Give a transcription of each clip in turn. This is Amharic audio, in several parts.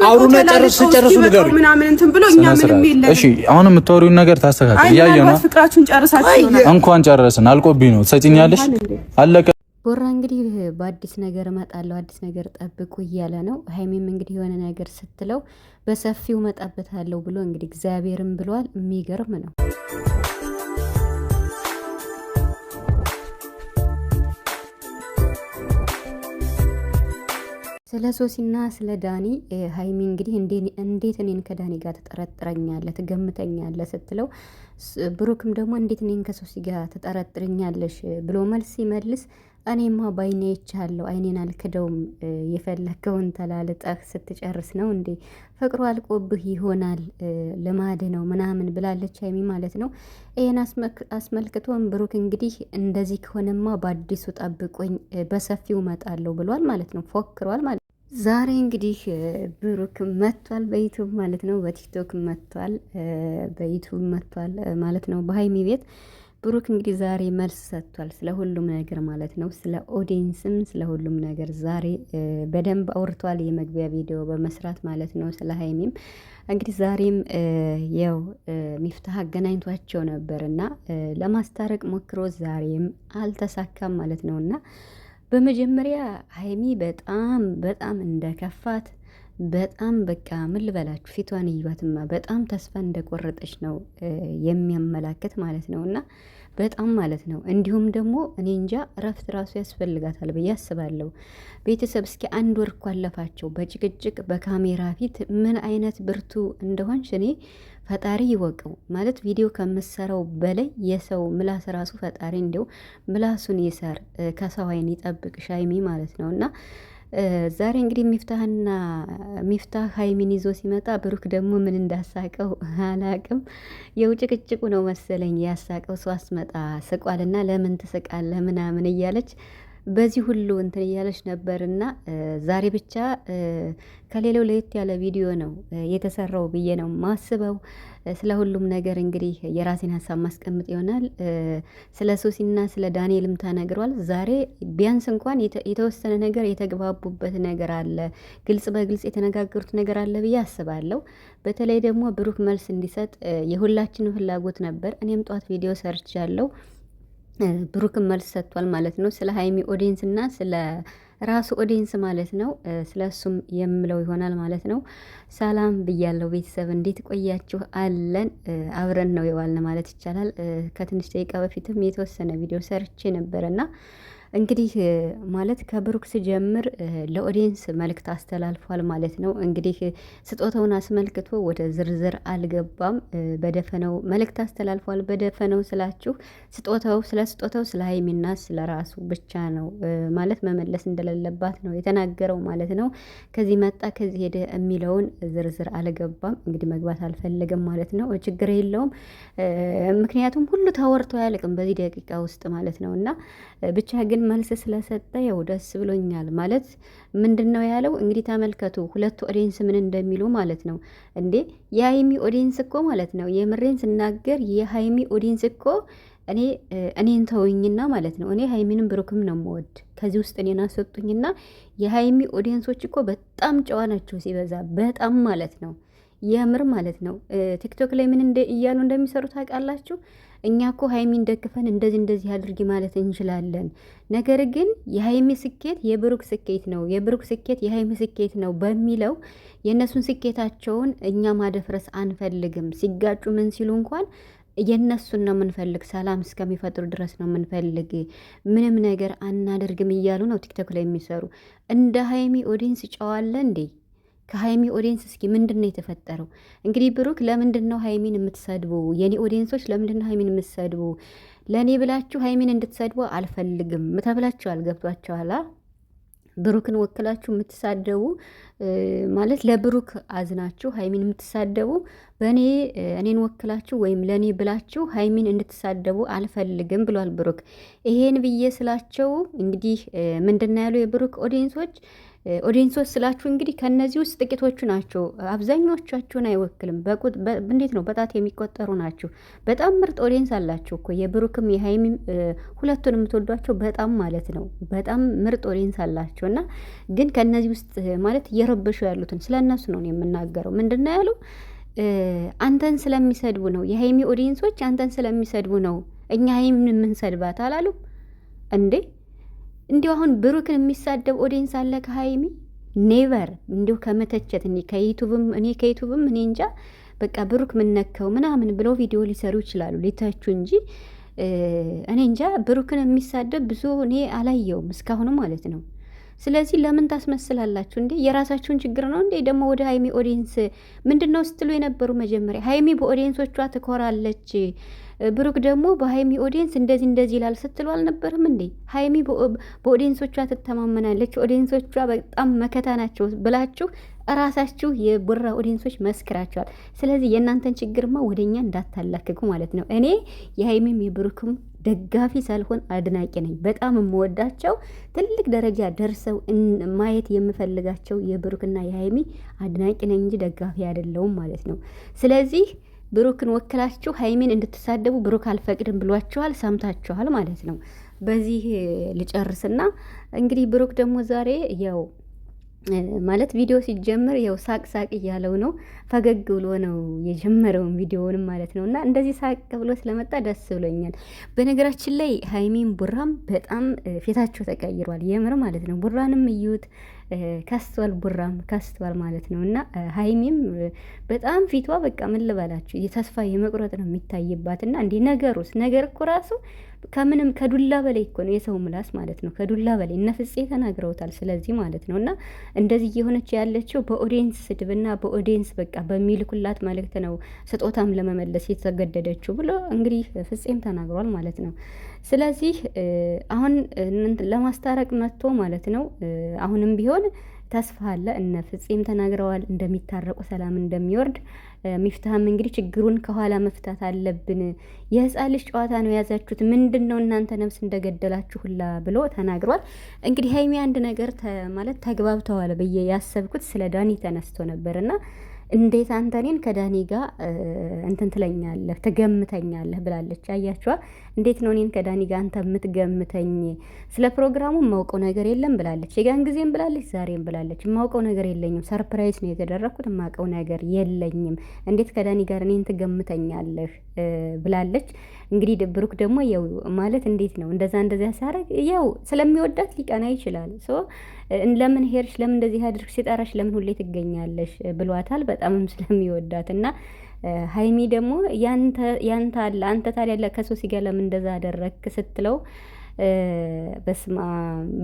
አውሩና ጨርሱ ነገር ምናምን እንትን ብሎ እኛ ምንም የለም። እሺ አሁን የምታወሪውን ነገር ታስተካክል። ያየው ነው ፍቅራችሁን ጨርሳችሁ እንኳን ጨረስን አልቆብኝ ነው ትሰጪኛለሽ። አለቀ። ቦራ እንግዲህ በአዲስ ነገር እመጣለሁ አዲስ ነገር ጠብቁ እያለ ነው። ሀይሚም እንግዲህ የሆነ ነገር ስትለው በሰፊው እመጣበታለሁ ብሎ እንግዲህ እግዚአብሔርም ብሏል። የሚገርም ነው። ስለ ሶሲና ስለ ዳኒ ሀይሚ እንግዲህ እንዴት እኔን ከዳኒ ጋር ትጠረጥረኛለህ ትገምተኛለህ ስትለው ብሩክም ደግሞ እንዴት እኔን ከሶሲ ጋር ትጠረጥረኛለሽ ብሎ መልስ ሲመልስ እኔማ ባይኔ ይቻለሁ አይኔን አልክደውም የፈለከውን ተላልጠህ ስትጨርስ ነው እንዴ ፍቅሩ አልቆብህ ይሆናል ልማድ ነው ምናምን ብላለች ሀይሚ ማለት ነው። ይሄን አስመልክቶም ብሩክ እንግዲህ እንደዚህ ከሆነማ በአዲሱ ጠብቆኝ በሰፊው እመጣለሁ ብሏል ማለት ነው። ፎክሯል ማለት ነው። ዛሬ እንግዲህ ብሩክ መጥቷል በዩቲዩብ ማለት ነው። በቲክቶክ መጥቷል በዩቲዩብ መጥቷል ማለት ነው። በሀይሚ ቤት ብሩክ እንግዲህ ዛሬ መልስ ሰጥቷል ስለ ሁሉም ነገር ማለት ነው። ስለ ኦዲየንስም ስለ ሁሉም ነገር ዛሬ በደንብ አውርቷል። የመግቢያ ቪዲዮ በመስራት ማለት ነው። ስለ ሀይሚም እንግዲህ ዛሬም ያው ሚፍታህ አገናኝቷቸው ነበርና ለማስታረቅ ሞክሮ ዛሬም አልተሳካም ማለት ነውና በመጀመሪያ ሀይሚ በጣም እንደከፋት በጣም በቃ ምን ልበላችሁ ፊቷን እዩዋትማ በጣም ተስፋ እንደቆረጠች ነው የሚያመላክት ማለት ነው። እና በጣም ማለት ነው። እንዲሁም ደግሞ እኔ እንጃ እረፍት ራሱ ያስፈልጋታል ብዬ አስባለሁ። ቤተሰብ እስኪ አንድ ወር እኮ አለፋቸው በጭቅጭቅ በካሜራ ፊት ምን አይነት ብርቱ እንደሆንሽ እኔ ፈጣሪ ይወቀው ማለት ቪዲዮ ከምሰራው በላይ የሰው ምላስ ራሱ ፈጣሪ እንዲው ምላሱን ይሰር ከሰው አይን ይጠብቅሽ ሀይሚ ማለት ነው። እና ዛሬ እንግዲህ ሚፍታህ ሀይሚን ይዞ ሲመጣ ብሩክ ደግሞ ምን እንዳሳቀው አላቅም። የውጭቅጭቁ ነው መሰለኝ ያሳቀው። ሰው አስመጣ ስቋልና ለምን ትስቃለህ ምናምን እያለች በዚህ ሁሉ እንትን እያለች ነበርና ዛሬ ብቻ ከሌላው ለየት ያለ ቪዲዮ ነው የተሰራው ብዬ ነው ማስበው። ስለ ሁሉም ነገር እንግዲህ የራሴን ሀሳብ ማስቀምጥ ይሆናል። ስለ ሶሲና ስለ ዳንኤልም ተነግሯል። ዛሬ ቢያንስ እንኳን የተወሰነ ነገር የተግባቡበት ነገር አለ፣ ግልጽ በግልጽ የተነጋገሩት ነገር አለ ብዬ አስባለሁ። በተለይ ደግሞ ብሩክ መልስ እንዲሰጥ የሁላችንም ፍላጎት ነበር። እኔም ጧት ቪዲዮ ሰርቻለሁ። ብሩክም መልስ ሰጥቷል ማለት ነው። ስለ ሀይሚ ኦዲየንስ እና ስለ ራሱ ኦዲየንስ ማለት ነው። ስለ እሱም የምለው ይሆናል ማለት ነው። ሰላም ብያለሁ ቤተሰብ፣ እንዴት ቆያችሁ? አለን አብረን ነው የዋልን ማለት ይቻላል። ከትንሽ ደቂቃ በፊትም የተወሰነ ቪዲዮ ሰርቼ ነበረና እንግዲህ ማለት ከብሩክ ስጀምር ለኦዲየንስ መልእክት አስተላልፏል ማለት ነው። እንግዲህ ስጦታውን አስመልክቶ ወደ ዝርዝር አልገባም። በደፈነው መልእክት አስተላልፏል። በደፈነው ስላችሁ ስጦታው ስለ ሀይሚና ስለ ራሱ ብቻ ነው ማለት መመለስ እንደሌለባት ነው የተናገረው ማለት ነው። ከዚህ መጣ ከዚህ ሄደ የሚለውን ዝርዝር አልገባም። እንግዲህ መግባት አልፈለገም ማለት ነው። ችግር የለውም ምክንያቱም ሁሉ ተወርቶ አያልቅም በዚህ ደቂቃ ውስጥ ማለት ነው። እና ብቻ ግን መልስ ስለሰጠ ያው ደስ ብሎኛል ማለት ምንድነው ያለው እንግዲህ ተመልከቱ ሁለቱ ኦዲየንስ ምን እንደሚሉ ማለት ነው። እንዴ የሀይሚ ኦዲየንስ እኮ ማለት ነው የምሬን ስናገር የሀይሚ ኦዲየንስ እኮ እኔን ተውኝና ማለት ነው። እኔ ሀይሚንም ብሩክም ነው የምወድ ከዚህ ውስጥ እኔን አሰጡኝና የሀይሚ ኦዲየንሶች እኮ በጣም ጨዋ ናቸው ሲበዛ በጣም ማለት ነው የምር ማለት ነው። ቲክቶክ ላይ ምን እያሉ እንደሚሰሩ ታውቃላችሁ? እኛ እኮ ሀይሚን ደግፈን እንደዚህ አድርጊ ማለት እንችላለን። ነገር ግን የሀይሚ ስኬት የብሩክ ስኬት ነው፣ የብሩክ ስኬት የሀይሚ ስኬት ነው በሚለው የእነሱን ስኬታቸውን እኛ ማደፍረስ አንፈልግም። ሲጋጩ ምን ሲሉ እንኳን የእነሱን ነው የምንፈልግ፣ ሰላም እስከሚፈጥሩ ድረስ ነው የምንፈልግ፣ ምንም ነገር አናደርግም እያሉ ነው ቲክቶክ ላይ የሚሰሩ። እንደ ሀይሚ ኦዲየንስ ጨዋለ እንዴ? ከሀይሚ ኦዲየንስ እስኪ ምንድን ነው የተፈጠረው? እንግዲህ ብሩክ ለምንድን ነው ሀይሚን የምትሰድቡ? የኔ ኦዲየንሶች ለምንድን ነው ሀይሚን የምትሰድቡ? ለእኔ ብላችሁ ሀይሚን እንድትሰድቡ አልፈልግም ተብላችኋል። ገብቷችኋላ? ብሩክን ወክላችሁ የምትሳደቡ ማለት ለብሩክ አዝናችሁ ሀይሚን የምትሳደቡ እኔን ወክላችሁ ወይም ለእኔ ብላችሁ ሀይሚን እንድትሳደቡ አልፈልግም ብሏል ብሩክ። ይሄን ብዬ ስላቸው እንግዲህ ምንድን ነው ያሉ የብሩክ ኦዲየንሶች ኦዲየንሶች ስላችሁ እንግዲህ ከነዚህ ውስጥ ጥቂቶቹ ናቸው። አብዛኞቻችሁን አይወክልም። እንዴት ነው በጣት የሚቆጠሩ ናቸው። በጣም ምርጥ ኦዲየንስ አላችሁ እኮ የብሩክም የሀይሚም ሁለቱን የምትወዷቸው በጣም ማለት ነው። በጣም ምርጥ ኦዲየንስ አላቸው እና ግን ከነዚህ ውስጥ ማለት እየረበሹ ያሉትን ስለ እነሱ ነው የምናገረው። ምንድን ነው ያሉ አንተን ስለሚሰድቡ ነው የሀይሚ ኦዲየንሶች አንተን ስለሚሰድቡ ነው እኛ ሀይሚን የምንሰድባት አላሉም እንዴ? እንዲሁ አሁን ብሩክን የሚሳደብ ኦዲየንስ አለ ከሀይሚ? ኔቨር። እንዲሁ ከመተቸት እኔ ከዩቱብም እኔ እንጃ በቃ ብሩክ ምነከው ምናምን ብለው ቪዲዮ ሊሰሩ ይችላሉ ሊተቹ እንጂ እኔ እንጃ ብሩክን የሚሳደብ ብዙ እኔ አላየውም እስካሁኑ ማለት ነው። ስለዚህ ለምን ታስመስላላችሁ እንዴ? የራሳችሁን ችግር ነው እንዴ? ደግሞ ወደ ሀይሚ ኦዲየንስ ምንድነው ስትሉ የነበሩ መጀመሪያ ሀይሚ በኦዲየንሶቿ ትኮራለች፣ ብሩክ ደግሞ በሀይሚ ኦዲየንስ እንደዚህ ይላል ስትሉ አልነበርም እንዴ? ሀይሚ በኦዲየንሶቿ ትተማመናለች፣ ኦዲየንሶቿ በጣም መከታ ናቸው ብላችሁ እራሳችሁ የቡራ ኦዲየንሶች መስክራችኋል። ስለዚህ የእናንተን ችግርማ ወደኛ እንዳታላክኩ ማለት ነው። እኔ የሀይሚም የብሩክም ደጋፊ ሳልሆን አድናቂ ነኝ። በጣም የምወዳቸው ትልቅ ደረጃ ደርሰው ማየት የምፈልጋቸው የብሩክና የሀይሚ አድናቂ ነኝ እንጂ ደጋፊ አይደለሁም ማለት ነው። ስለዚህ ብሩክን ወክላችሁ ሀይሚን እንድትሳደቡ ብሩክ አልፈቅድም ብሏችኋል፣ ሰምታችኋል ማለት ነው። በዚህ ልጨርስና እንግዲህ ብሩክ ደግሞ ዛሬ ያው ማለት ቪዲዮ ሲጀምር ያው ሳቅ እያለው ነው፣ ፈገግ ብሎ ነው የጀመረውን ቪዲዮውንም ማለት ነው። እና እንደዚህ ሳቅ ብሎ ስለመጣ ደስ ብሎኛል። በነገራችን ላይ ሀይሚም ቡራም በጣም ፊታቸው ተቀይሯል፣ የምር ማለት ነው። ቡራንም እዩት ከስቷል፣ ቡራም ከስቷል ማለት ነው። እና ሀይሚም በጣም ፊቷ በቃ ምን ልበላችሁ የተስፋ የመቁረጥ ነው የሚታይባት። እና እንዲህ ነገር እኮ ራሱ ከምንም ከዱላ በላይ እኮ ነው የሰው ምላስ ማለት ነው። ከዱላ በላይ እነ ፍፄ ተናግረውታል። ስለዚህ ማለት ነው እና እንደዚህ እየሆነች ያለችው በኦዲየንስ ስድብና በኦዲየንስ በቃ በሚልኩላት መልእክት ነው ስጦታም ለመመለስ የተገደደችው ብሎ እንግዲህ ፍፄም ተናግሯል ማለት ነው። ስለዚህ አሁን ለማስታረቅ መጥቶ ማለት ነው። አሁንም ቢሆን ተስፋ አለ። እነ ፍፄም ተናግረዋል እንደሚታረቁ፣ ሰላም እንደሚወርድ። ሚፍታህም እንግዲህ ችግሩን ከኋላ መፍታት አለብን፣ የህፃን ልጅ ጨዋታ ነው የያዛችሁት፣ ምንድን ነው እናንተ ነፍስ እንደገደላችሁ ሁላ ብሎ ተናግሯል። እንግዲህ ሀይሚ አንድ ነገር ማለት ተግባብተዋል ብዬ ያሰብኩት ስለ ዳኒ ተነስቶ ነበርና እንዴት አንተ እኔን ከዳኒ ጋር እንትን ትለኛለህ ትገምተኛለህ ብላለች። አያችኋ? እንዴት ነው እኔን ከዳኒ ጋር አንተ የምትገምተኝ? ስለ ፕሮግራሙ የማውቀው ነገር የለም ብላለች። የጋን ጊዜም ብላለች፣ ዛሬም ብላለች። የማውቀው ነገር የለኝም፣ ሰርፕራይዝ ነው የተደረግኩት፣ የማውቀው ነገር የለኝም። እንዴት ከዳኒ ጋር እኔን ትገምተኛለህ ብላለች። እንግዲህ ብሩክ ደግሞ ያው ማለት እንዴት ነው እንደዛ ሲያደርግ ያው ስለሚወዳት ሊቀና ይችላል። ለምን ሄድሽ፣ ለምን እንደዚህ አድርግ፣ ሲጠራሽ ለምን ሁሌ ትገኛለሽ ብሏታል። በጣምም ስለሚወዳት እና ሀይሚ ደግሞ ያንተ አለ አንተ ታዲያ ከሶሲ ጋር ለምን እንደዛ አደረግክ ስትለው በስማ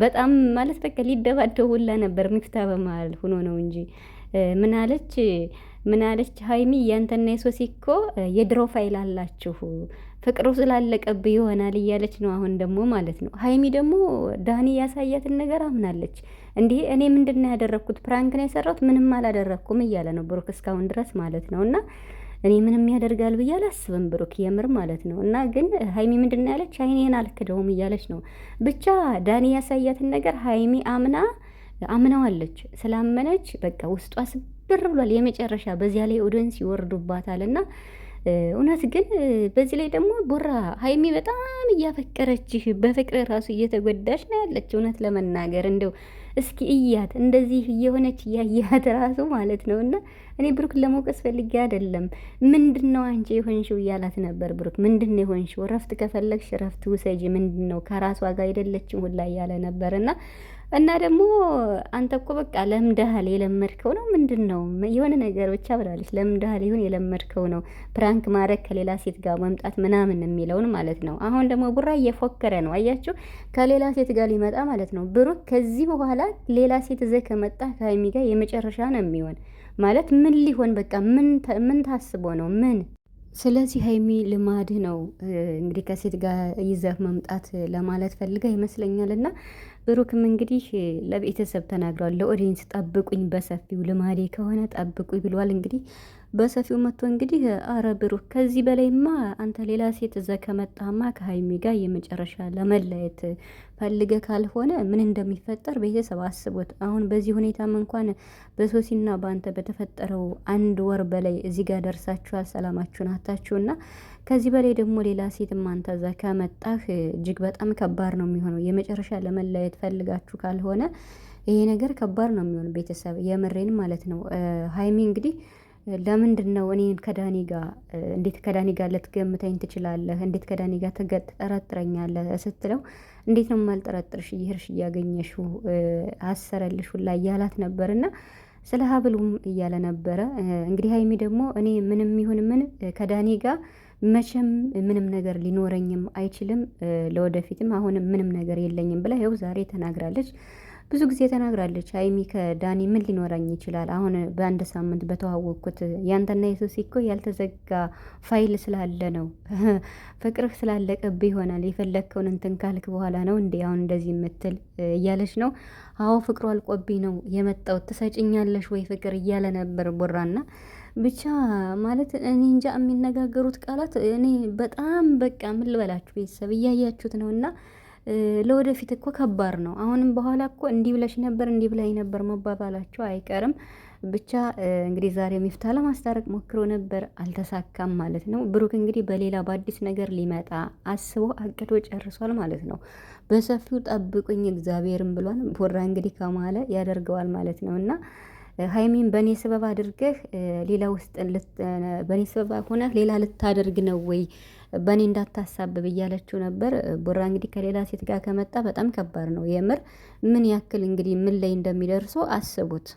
በጣም ማለት በቃ ሊደባደቡ ሁላ ነበር። ሚፍታ በመሀል ሆኖ ነው እንጂ ምን አለች ሀይሚ ያንተና የሶሲ እኮ የድሮ ፋይል አላችሁ ፍቅሩ ስላለቀብህ ይሆናል እያለች ነው አሁን ደግሞ ማለት ነው። ሀይሚ ደግሞ ዳኒ ያሳያትን ነገር አምናለች። እንዲህ እኔ ምንድን ነው ያደረግኩት? ፕራንክ ነው የሰራሁት፣ ምንም አላደረግኩም እያለ ነው ብሩክ እስካሁን ድረስ ማለት ነው። እና እኔ ምንም ያደርጋል ብዬ አላስብም ብሩክ የምር ማለት ነው። እና ግን ሀይሚ ምንድን ነው ያለች? አይኔን አልክደውም እያለች ነው። ብቻ ዳኒ ያሳያትን ነገር ሀይሚ አምናዋለች። ስላመነች በቃ ውስጧ ስብር ብሏል የመጨረሻ። በዚያ ላይ ኦዲየንስ ይወርዱባታል እና እውነት ግን በዚህ ላይ ደግሞ ቡራ ሀይሚ በጣም እያፈቀረችህ በፍቅር ራሱ እየተጎዳች ነው ያለች። እውነት ለመናገር እንደው እስኪ እያት እንደዚህ እየሆነች እያያት ራሱ ማለት ነው። እና እኔ ብሩክን ለመውቀስ ፈልጌ አይደለም። ምንድን ነው አንቺ የሆንሽው እያላት ነበር ብሩክ። ምንድን ነው የሆንሽው? ረፍት ከፈለግሽ ረፍት ውሰጂ። ምንድን ነው ከራሷ ጋር አይደለችም ሁላ እያለ ነበር እና ደግሞ አንተ እኮ በቃ ለምደሃል፣ የለመድከው ነው ምንድን ነው የሆነ ነገር ብቻ ብላለች። ለምደሃል ይሁን የለመድከው ነው ፕራንክ ማድረግ ከሌላ ሴት ጋር መምጣት ምናምን የሚለውን ማለት ነው። አሁን ደግሞ ቡራ እየፎከረ ነው አያችሁ፣ ከሌላ ሴት ጋር ሊመጣ ማለት ነው። ብሩክ ከዚህ በኋላ ሌላ ሴት ይዘህ ከመጣ ከሀይሚ ጋር የመጨረሻ ነው የሚሆን ማለት ምን ሊሆን በቃ ምን ታስቦ ነው ምን? ስለዚህ ሀይሚ ልማድህ ነው እንግዲህ ከሴት ጋር ይዘህ መምጣት ለማለት ፈልጋ ይመስለኛል። እና ብሩክም እንግዲህ ለቤተሰብ ተናግሯል። ለኦዲየንስ ጠብቁኝ በሰፊው ልማዴ ከሆነ ጠብቁኝ ብሏል። እንግዲህ በሰፊው መጥቶ እንግዲህ አረ ብሩክ ከዚህ በላይማ አንተ ሌላ ሴት እዛ ከመጣማ ከሀይሚ ጋር የመጨረሻ ለመለየት ፈልገ ካልሆነ ምን እንደሚፈጠር ቤተሰብ አስቦት። አሁን በዚህ ሁኔታም እንኳን በሶሲና በአንተ በተፈጠረው 1 ወር በላይ እዚህ ጋር ደርሳችኋል። ሰላማችሁን አታችሁና ከዚህ በላይ ደግሞ ሌላ ሴትም አንተ እዛ ከመጣህ እጅግ በጣም ከባድ ነው የሚሆነው። የመጨረሻ ለመለየት ፈልጋችሁ ካልሆነ ይሄ ነገር ከባድ ነው የሚሆነው። ቤተሰብ የምሬን ማለት ነው። ሀይሚ እንግዲህ ለምንድን ነው እኔን ከዳኒ ጋር እንዴት ከዳኒ ጋር ልትገምተኝ ትችላለህ? እንዴት ከዳኒ ጋር ትጠረጥረኛለህ ስትለው እንዴት ነው የማልጠረጥርሽ እየሄድሽ እያገኘሽው አሰረልሽ ሁላ እያላት ነበርና ስለ ሀብሉም እያለ ነበረ። እንግዲህ ሀይሚ ደግሞ እኔ ምንም ይሁን ምን ከዳኒ ጋር መቼም ምንም ነገር ሊኖረኝም አይችልም፣ ለወደፊትም አሁንም ምንም ነገር የለኝም ብላ ይኸው ዛሬ ተናግራለች። ብዙ ጊዜ ተናግራለች። ሀይሚ ከዳኒ ምን ሊኖረኝ ይችላል? አሁን በአንድ ሳምንት በተዋወቅኩት ያንተና የሱሲ እኮ ያልተዘጋ ፋይል ስላለ ነው። ፍቅርህ ስላለቀብህ ይሆናል የፈለግከውን እንትን ካልክ በኋላ ነው እንዴ አሁን እንደዚህ የምትል እያለች ነው። አዎ ፍቅሩ አልቆብኝ ነው የመጣው ትሰጭኛለሽ ወይ ፍቅር እያለ ነበር ቦራና ብቻ ማለት እኔ እንጃ የሚነጋገሩት ቃላት እኔ በጣም በቃ ምን ልበላችሁ ቤተሰብ እያያችሁት ነው። እና ለወደፊት እኮ ከባድ ነው። አሁንም በኋላ እኮ እንዲህ ብለሽ ነበር እንዲህ ብላኝ ነበር መባባላቸው አይቀርም። ብቻ እንግዲህ ዛሬ ሚፍታ ለማስታረቅ ሞክሮ ነበር፣ አልተሳካም ማለት ነው። ብሩክ እንግዲህ በሌላ በአዲስ ነገር ሊመጣ አስቦ አቅዶ ጨርሷል ማለት ነው። በሰፊው ጠብቁኝ እግዚአብሔርም ብሏል። ቦራ እንግዲህ ከማለ ያደርገዋል ማለት ነው። እና ሀይሚን በእኔ ስበብ አድርገህ ሌላ ውስጥ በእኔ ስበብ ሆነህ ሌላ ልታደርግ ነው ወይ በእኔ እንዳታሳብብ እያለችው ነበር። ቦራ እንግዲህ ከሌላ ሴት ጋር ከመጣ በጣም ከባድ ነው የምር። ምን ያክል እንግዲህ ምን ላይ እንደሚደርሱ አስቡት።